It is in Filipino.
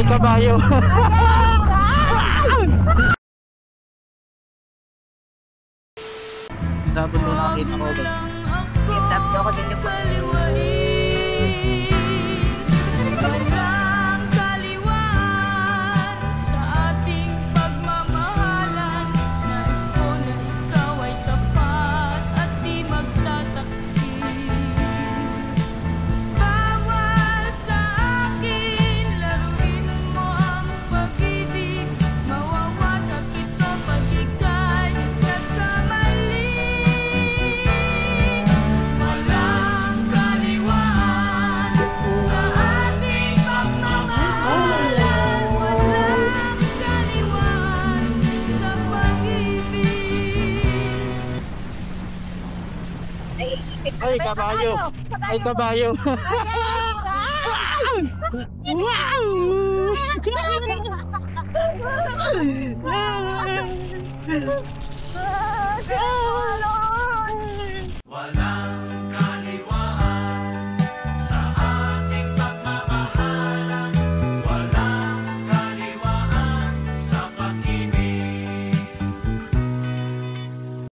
Ay, kabayo. Dapat mo nakakita ko ba? Tapos ako din yung Ay, kabayo. Ay, kabayo. Wow!